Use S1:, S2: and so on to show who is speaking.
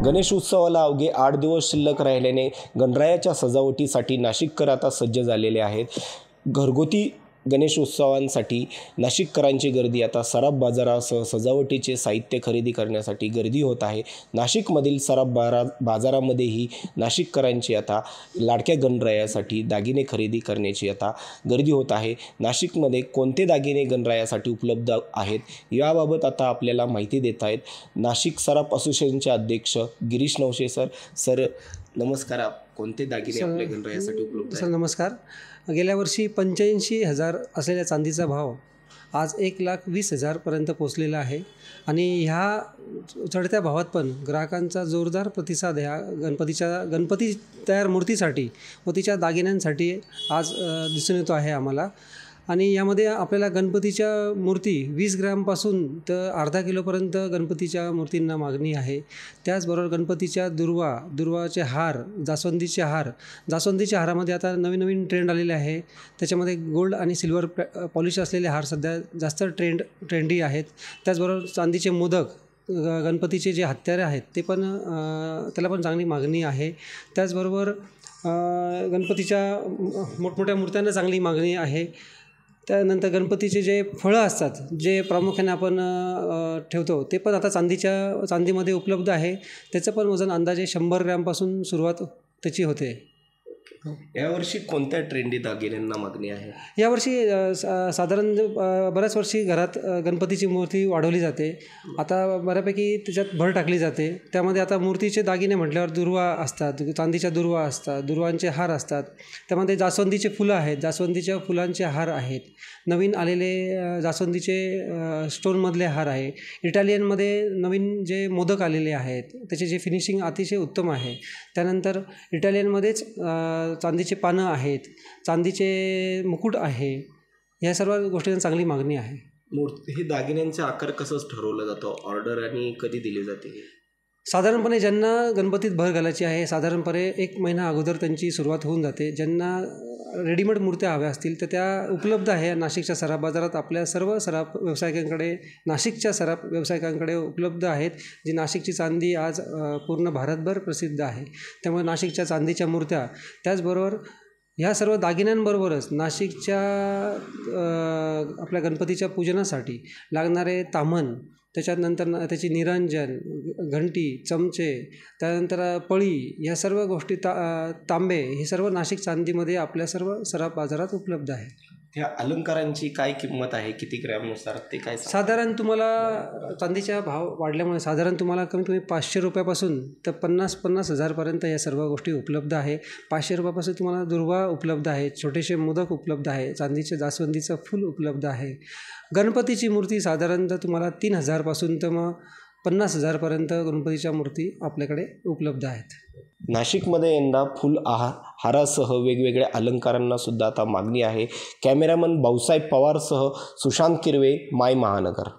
S1: गणेश उत्सवाला अवघे 8 दिवस शिल्लक राहिल्याने गणरायाच्या सजावटीसाठी नाशिककर आता सज्ज झालेले आहेत। घरगुती गणेश उत्सवांसाठी नाशिककरांची गर्दी आता सराफ बाजारासह सजावटीचे साहित्य खरेदी करण्यासाठी गर्दी होत आहे। नाशिकमधील सराफ बाजारामध्येही नाशिककरांची आता लाडक्या गणरायासाठी दागिने खरेदी करण्याची आता गर्दी होत आहे। नाशिकमध्ये कोणते दागिने गणरायासाठी उपलब्ध आहेत याबाबत आता आपल्याला माहिती देत आहेत नाशिक सराफ असोसिएशनचे अध्यक्ष गिरीश नवशे सर नमस्कार। कोणते दागिने आपल्या गणरायासाठी उपलब्ध आहेत?
S2: सर नमस्कार। गेल्या वर्षी 85,000 असलेल्या चांदीचा भाव आज 1,20,000 पर्यंत पोहोचलेला आहे आणि ह्या चढत्या भावात पण ग्राहकांचा जोरदार प्रतिसाद ह्या गणपती तयार मूर्तीसाठी व तिच्या दागिन्यांसाठी आज दिसून येतो आहे आम्हाला। आणि यामध्ये आपल्याला गणपतीच्या मूर्ती 20 ग्रॅमपासून तर अर्धा किलोपर्यंत गणपतीच्या मूर्तींना मागणी आहे। त्याचबरोबर गणपतीच्या दुर्वाचे हार, जास्वंदीच्या हारामध्ये आता नवीन ट्रेंड आलेले आहे। त्याच्यामध्ये गोल्ड आणि सिल्वर पॉलिश असलेले हार सध्या जास्त ट्रेंडी आहेत। त्याचबरोबर चांदीचे मोदक, गणपतीचे जे हत्यारे आहेत ते पण त्याला पण चांगली मागणी आहे। त्याचबरोबर गणपतीच्या मोठमोठ्या मूर्त्यांना चांगली मागणी आहे। त्यानंतर गणपतीचे जे फळं असतात जे प्रामुख्याने आपण ठेवतो ते पण आता चांदीमध्ये उपलब्ध आहे। त्याचं पण वजन अंदाजे 100 ग्रॅमपासून सुरुवात त्याची होते।
S1: यावर्षी कोणत्या ट्रेंडी दागिन्यांना मागणी आहे?
S2: यावर्षी साधारण बऱ्याच वर्षी घरात गणपतीची मूर्ती वाढवली जाते, आता बऱ्यापैकी त्याच्यात भर टाकली जाते। त्यामध्ये आता मूर्तीचे दागिने म्हटल्यावर दुर्वा असतात, चांदीच्या दुर्वा असतात, दुर्वांचे हार असतात। त्यामध्ये जास्वंदीचे फुलं आहेत, जास्वंदीच्या फुलांचे हार आहेत, नवीन आलेले जास्वंदीचे स्टोनमधले हार आहे। इटालियनमध्ये नवीन जे मोदक आलेले आहेत त्याचे जे फिनिशिंग अतिशय उत्तम आहे। त्यानंतर इटालियनमध्येच चांदीचे पानं आहेत, चांदीचे मुकुट आहे, ह्या सर्व गोष्टींना चांगली मागणी आहे।
S1: हे दागिन्यांचे आकार कसं ठरवलं जातं? ऑर्डर आणि कधी दिली जाते?
S2: साधारणपणे ज्यांना गणपतीत भर घालायची आहे साधारणपणे 1 महिना अगोदर त्यांची सुरुवात होऊन जाते। ज्यांना रेडीमेड मूर्त्या हव्या असतील तर त्या उपलब्ध आहे नाशिकच्या सराफ बाजारात। आपल्या सर्व सराफ व्यावसायिकांकडे, नाशिकच्या सराफ व्यावसायिकांकडे उपलब्ध आहेत। जी नाशिकची चांदी आज पूर्ण भारतभर प्रसिद्ध आहे, त्यामुळे नाशिकच्या चांदीच्या मूर्त्या, त्याचबरोबर ह्या सर्व दागिन्यांबरोबरच नाशिकच्या आपल्या गणपतीच्या पूजनासाठी लागणारे ताम्हण, त्याच्यानंतर त्याची निरंजन, घंटी, चमचे, त्यानंतर पळी, ह्या सर्व गोष्टी, तांबे, हे सर्व नाशिक चांदीमध्ये आपल्या सर्व सराफ बाजारात उपलब्ध आहे।
S1: त्या अलंकारांची काय किंमत आहे? किती ग्रॅमनुसार ते काय?
S2: साधारण तुम्हाला चांदीचा भाव वाढल्यामुळे साधारण तुम्हाला कमीत कमी 500 रुपयापासून तर 50,000 पर्यंत या सर्व गोष्टी उपलब्ध आहे। 500 रुपयापासून तुम्हाला दुर्वा उपलब्ध आहे, छोटेसे मोदक उपलब्ध आहे, चांदीचे जास्वंदीचं फूल उपलब्ध आहे। गणपतीची मूर्ती साधारणतः तुम्हाला 3,000 पासून तर मग 50,000 पर्यंत गणपतीच्या मूर्ती आपल्याकडे उपलब्ध आहेत।
S1: नाशिकमध्ये यंदा फुल हारासह वेगवेगळ्या अलंकारांना सुद्धा आता मागणी आहे। कॅमेरामन भाऊसाहेब पवारसह सुशांत किरवे, माय महानगर।